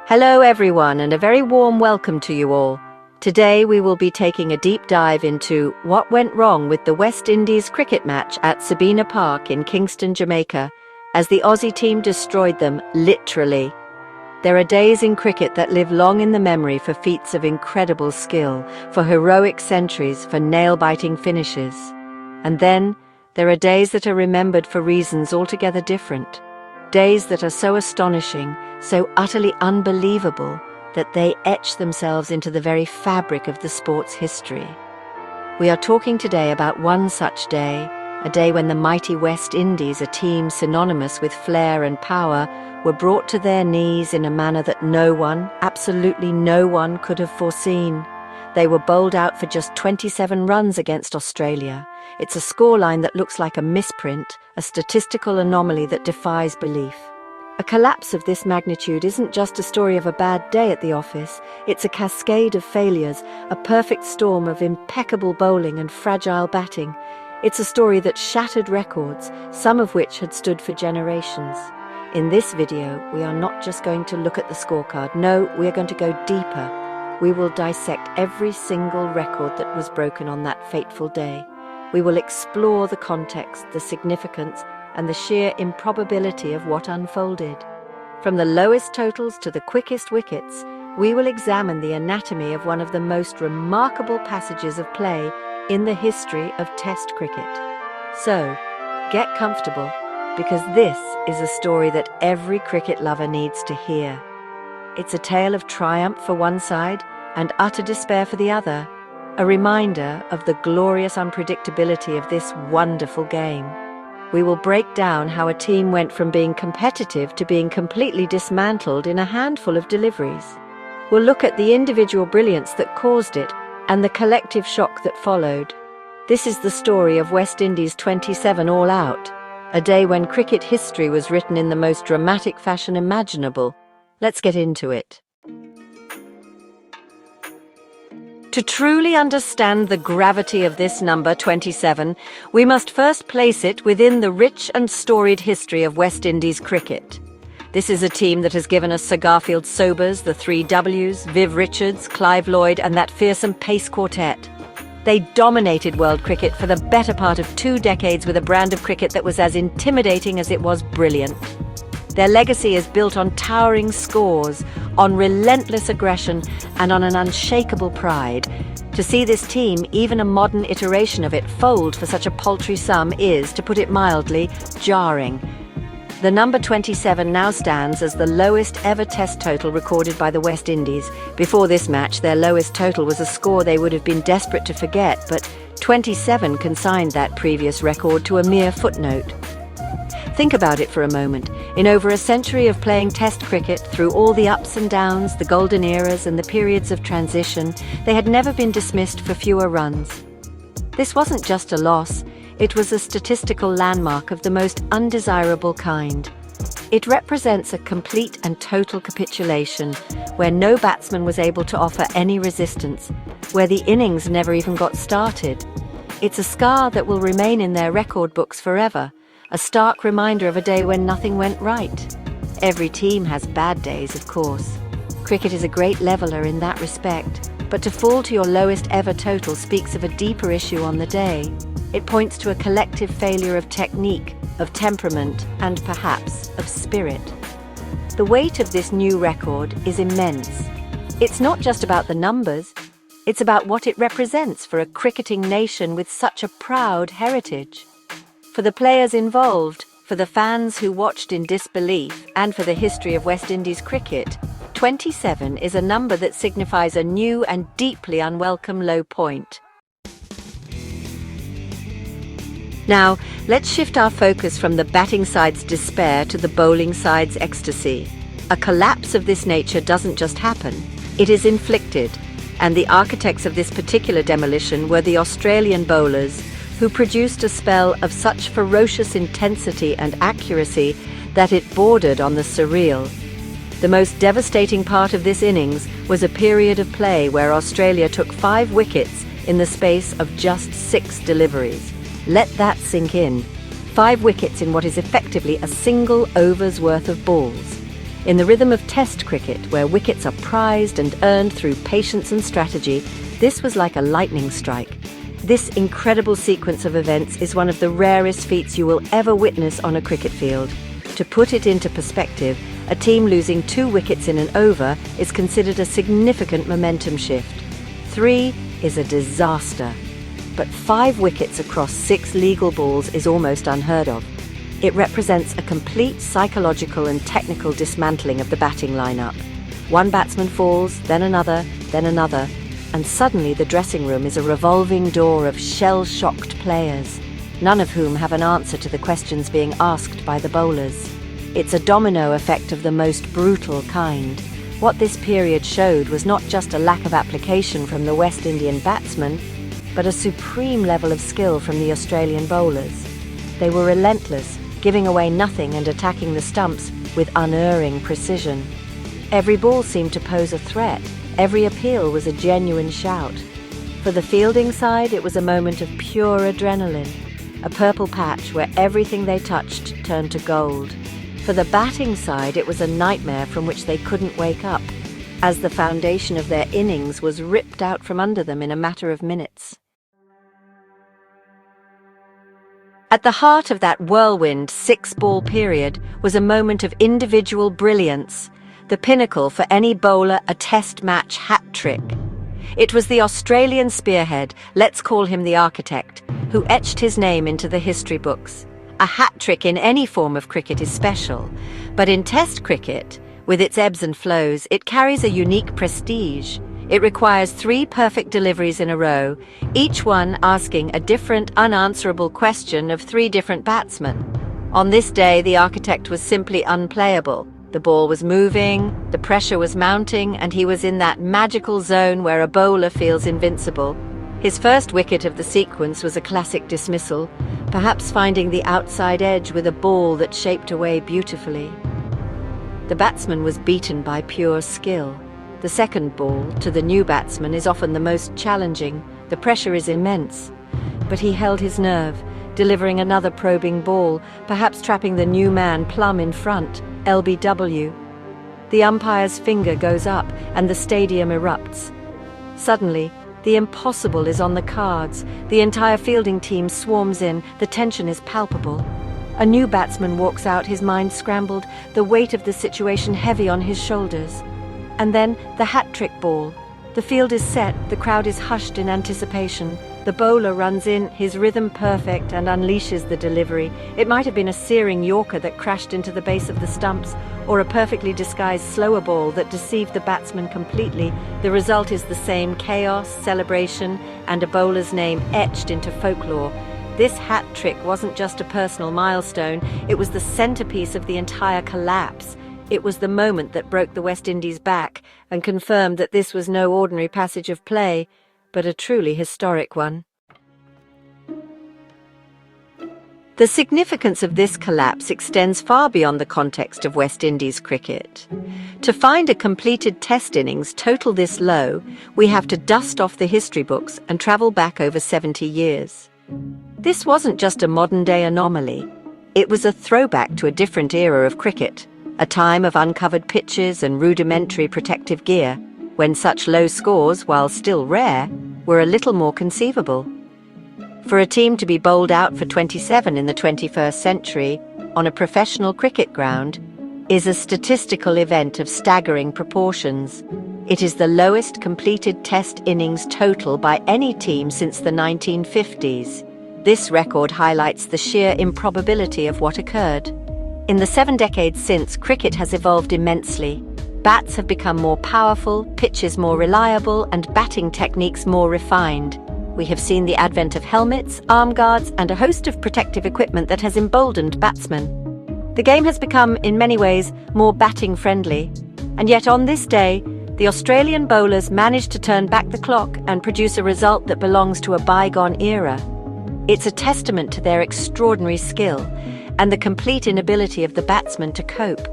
Hello everyone, and a very warm welcome to you all. Today we will be taking a deep dive into what went wrong with the West Indies cricket match at Sabina Park in Kingston, Jamaica, as the Aussie team destroyed them, literally. There are days in cricket that live long in the memory for feats of incredible skill, for heroic centuries, for nail-biting finishes. And then, there are days that are remembered for reasons altogether different. Days that are so astonishing, so utterly unbelievable, that they etch themselves into the very fabric of the sport's history. We are talking today about one such day, a day when the mighty West Indies, a team synonymous with flair and power, were brought to their knees in a manner that no one, absolutely no one, could have foreseen. They were bowled out for just 27 runs against Australia. It's a scoreline that looks like a misprint, a statistical anomaly that defies belief. A collapse of this magnitude isn't just a story of a bad day at the office, it's a cascade of failures, a perfect storm of impeccable bowling and fragile batting. It's a story that shattered records, some of which had stood for generations. In this video, we are not just going to look at the scorecard. No, we are going to go deeper. We will dissect every single record that was broken on that fateful day. We will explore the context, the significance, and the sheer improbability of what unfolded. From the lowest totals to the quickest wickets, we will examine the anatomy of one of the most remarkable passages of play in the history of Test cricket. So, get comfortable, because this is a story that every cricket lover needs to hear. It's a tale of triumph for one side and utter despair for the other, a reminder of the glorious unpredictability of this wonderful game. We will break down how a team went from being competitive to being completely dismantled in a handful of deliveries. We'll look at the individual brilliance that caused it and the collective shock that followed. This is the story of West Indies 27 all out, a day when cricket history was written in the most dramatic fashion imaginable. Let's get into it. To truly understand the gravity of this number 27, we must first place it within the rich and storied history of West Indies cricket. This is a team that has given us Sir Garfield Sobers, the three Ws, Viv Richards, Clive Lloyd, and that fearsome pace quartet. They dominated world cricket for the better part of 2 decades with a brand of cricket that was as intimidating as it was brilliant. Their legacy is built on towering scores, on relentless aggression, and on an unshakable pride. To see this team, even a modern iteration of it, fold for such a paltry sum is, to put it mildly, jarring. The number 27 now stands as the lowest ever Test total recorded by the West Indies. Before this match, their lowest total was a score they would have been desperate to forget, but 27 consigned that previous record to a mere footnote. Think about it for a moment. In over a century of playing Test cricket, through all the ups and downs, the golden eras and the periods of transition, they had never been dismissed for fewer runs. This wasn't just a loss, it was a statistical landmark of the most undesirable kind. It represents a complete and total capitulation, where no batsman was able to offer any resistance, where the innings never even got started. It's a scar that will remain in their record books forever, a stark reminder of a day when nothing went right. Every team has bad days, of course. Cricket is a great leveller in that respect, but to fall to your lowest ever total speaks of a deeper issue on the day. It points to a collective failure of technique, of temperament, and perhaps of spirit. The weight of this new record is immense. It's not just about the numbers, it's about what it represents for a cricketing nation with such a proud heritage. For the players involved, for the fans who watched in disbelief, and for the history of West Indies cricket, 27 is a number that signifies a new and deeply unwelcome low point. Now, let's shift our focus from the batting side's despair to the bowling side's ecstasy. A collapse of this nature doesn't just happen, it is inflicted, and the architects of this particular demolition were the Australian bowlers, who produced a spell of such ferocious intensity and accuracy that it bordered on the surreal. The most devastating part of this innings was a period of play where Australia took 5 wickets in the space of just 6 deliveries. Let that sink in. 5 wickets in what is effectively a single over's worth of balls. In the rhythm of Test cricket, where wickets are prized and earned through patience and strategy, this was like a lightning strike. This incredible sequence of events is one of the rarest feats you will ever witness on a cricket field. To put it into perspective, a team losing 2 wickets in an over is considered a significant momentum shift. 3 is a disaster. But 5 wickets across 6 legal balls is almost unheard of. It represents a complete psychological and technical dismantling of the batting lineup. One batsman falls, then another, and suddenly the dressing room is a revolving door of shell-shocked players, none of whom have an answer to the questions being asked by the bowlers. It's a domino effect of the most brutal kind. What this period showed was not just a lack of application from the West Indian batsmen, but a supreme level of skill from the Australian bowlers. They were relentless, giving away nothing and attacking the stumps with unerring precision. Every ball seemed to pose a threat. Every appeal was a genuine shout. For the fielding side, it was a moment of pure adrenaline, a purple patch where everything they touched turned to gold. For the batting side, it was a nightmare from which they couldn't wake up, as the foundation of their innings was ripped out from under them in a matter of minutes. At the heart of that whirlwind 6-ball period was a moment of individual brilliance, the pinnacle for any bowler, a Test match hat trick. It was the Australian spearhead, let's call him the architect, who etched his name into the history books. A hat trick in any form of cricket is special, but in Test cricket, with its ebbs and flows, it carries a unique prestige. It requires 3 perfect deliveries in a row, each one asking a different unanswerable question of 3 different batsmen. On this day, the architect was simply unplayable. The ball was moving, the pressure was mounting, and he was in that magical zone where a bowler feels invincible. His first wicket of the sequence was a classic dismissal, perhaps finding the outside edge with a ball that shaped away beautifully. The batsman was beaten by pure skill. The second ball, to the new batsman, is often the most challenging. The pressure is immense. But he held his nerve, delivering another probing ball, perhaps trapping the new man plumb in front, LBW. The umpire's finger goes up, and the stadium erupts. Suddenly, the impossible is on the cards. The entire fielding team swarms in. The tension is palpable. A new batsman walks out, his mind scrambled, the weight of the situation heavy on his shoulders. And then the hat-trick ball. The field is set, the crowd is hushed in anticipation. The bowler runs in, his rhythm perfect, and unleashes the delivery. It might have been a searing yorker that crashed into the base of the stumps, or a perfectly disguised slower ball that deceived the batsman completely. The result is the same: chaos, celebration, and a bowler's name etched into folklore. This hat trick wasn't just a personal milestone, it was the centerpiece of the entire collapse. It was the moment that broke the West Indies' back and confirmed that this was no ordinary passage of play, but a truly historic one. The significance of this collapse extends far beyond the context of West Indies cricket. To find a completed Test innings total this low, we have to dust off the history books and travel back over 70 years. This wasn't just a modern-day anomaly. It was a throwback to a different era of cricket, a time of uncovered pitches and rudimentary protective gear, when such low scores, while still rare, were a little more conceivable. For a team to be bowled out for 27 in the 21st century on a professional cricket ground is a statistical event of staggering proportions. It is the lowest completed Test innings total by any team since the 1950s. This record highlights the sheer improbability of what occurred. In the 7 decades since, cricket has evolved immensely. Bats have become more powerful, pitches more reliable, and batting techniques more refined. We have seen the advent of helmets, arm guards, and a host of protective equipment that has emboldened batsmen. The game has become, in many ways, more batting-friendly. And yet on this day, the Australian bowlers managed to turn back the clock and produce a result that belongs to a bygone era. It's a testament to their extraordinary skill and the complete inability of the batsmen to cope.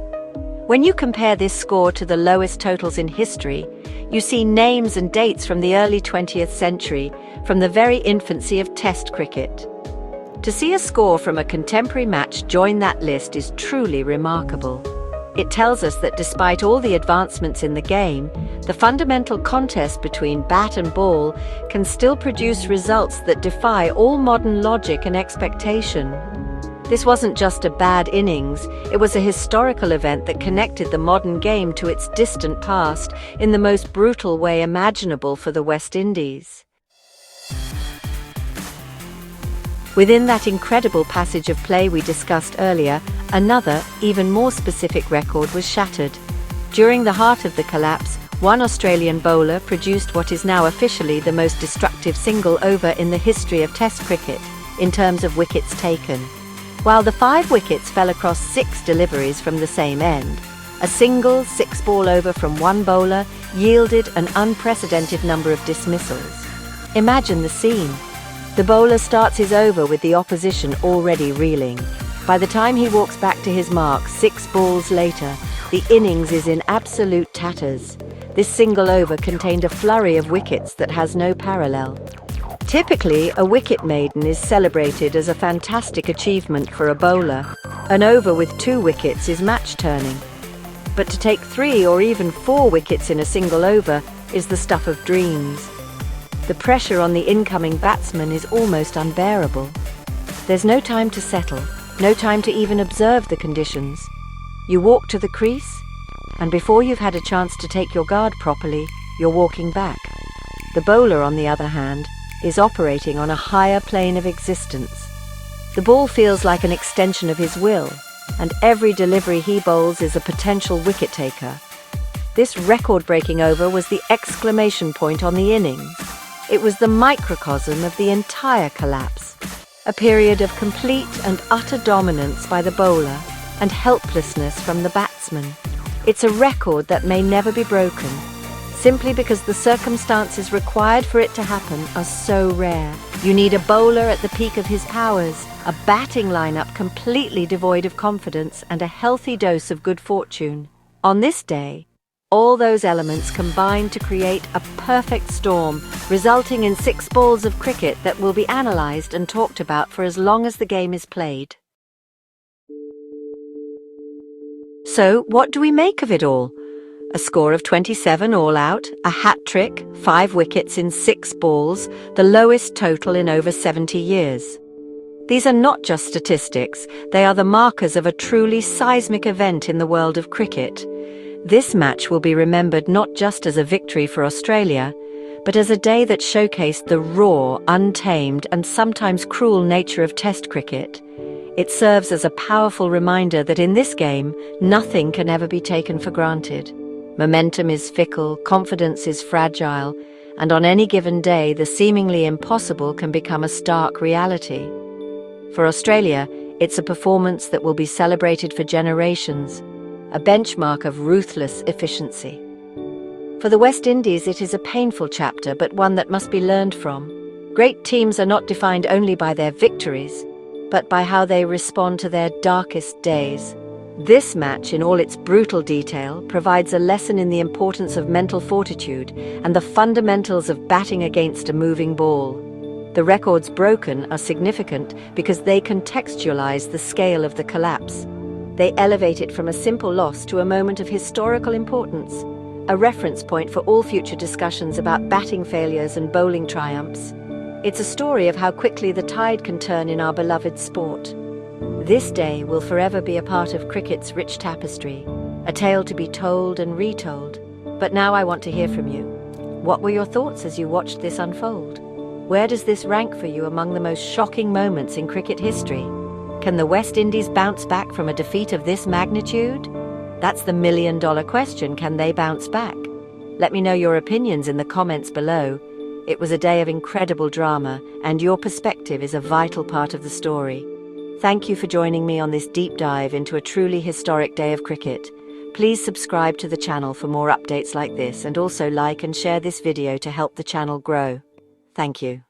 When you compare this score to the lowest totals in history, you see names and dates from the early 20th century, from the very infancy of Test cricket. To see a score from a contemporary match join that list is truly remarkable. It tells us that despite all the advancements in the game, the fundamental contest between bat and ball can still produce results that defy all modern logic and expectation. This wasn't just a bad innings, it was a historical event that connected the modern game to its distant past in the most brutal way imaginable for the West Indies. Within that incredible passage of play we discussed earlier, another, even more specific record was shattered. During the heart of the collapse, one Australian bowler produced what is now officially the most destructive single over in the history of Test cricket, in terms of wickets taken. While the 5 wickets fell across 6 deliveries from the same end, a single 6-ball over from one bowler yielded an unprecedented number of dismissals. Imagine the scene. The bowler starts his over with the opposition already reeling. By the time he walks back to his mark 6 balls later, the innings is in absolute tatters. This single over contained a flurry of wickets that has no parallel. Typically, a wicket maiden is celebrated as a fantastic achievement for a bowler. An over with 2 wickets is match-turning. But to take 3 or even 4 wickets in a single over is the stuff of dreams. The pressure on the incoming batsman is almost unbearable. There's no time to settle, no time to even observe the conditions. You walk to the crease, and before you've had a chance to take your guard properly, you're walking back. The bowler, on the other hand, is operating on a higher plane of existence. The ball feels like an extension of his will, and every delivery he bowls is a potential wicket taker. This record-breaking over was the exclamation point on the innings. It was the microcosm of the entire collapse, a period of complete and utter dominance by the bowler and helplessness from the batsman. It's a record that may never be broken, simply because the circumstances required for it to happen are so rare. You need a bowler at the peak of his powers, a batting lineup completely devoid of confidence, and a healthy dose of good fortune. On this day, all those elements combined to create a perfect storm, resulting in 6 balls of cricket that will be analysed and talked about for as long as the game is played. So, what do we make of it all? A score of 27 all out, a hat-trick, 5 wickets in 6 balls, the lowest total in over 70 years. These are not just statistics, they are the markers of a truly seismic event in the world of cricket. This match will be remembered not just as a victory for Australia, but as a day that showcased the raw, untamed, and sometimes cruel nature of Test cricket. It serves as a powerful reminder that in this game, nothing can ever be taken for granted. Momentum is fickle, confidence is fragile, and on any given day, the seemingly impossible can become a stark reality. For Australia, it's a performance that will be celebrated for generations, a benchmark of ruthless efficiency. For the West Indies, it is a painful chapter, but one that must be learned from. Great teams are not defined only by their victories, but by how they respond to their darkest days. This match, in all its brutal detail, provides a lesson in the importance of mental fortitude and the fundamentals of batting against a moving ball. The records broken are significant because they contextualize the scale of the collapse. They elevate it from a simple loss to a moment of historical importance, a reference point for all future discussions about batting failures and bowling triumphs. It's a story of how quickly the tide can turn in our beloved sport. This day will forever be a part of cricket's rich tapestry, a tale to be told and retold. But now I want to hear from you. What were your thoughts as you watched this unfold? Where does this rank for you among the most shocking moments in cricket history? Can the West Indies bounce back from a defeat of this magnitude? That's the million-dollar question, can they bounce back? Let me know your opinions in the comments below. It was a day of incredible drama, and your perspective is a vital part of the story. Thank you for joining me on this deep dive into a truly historic day of cricket. Please subscribe to the channel for more updates like this, and also like and share this video to help the channel grow. Thank you.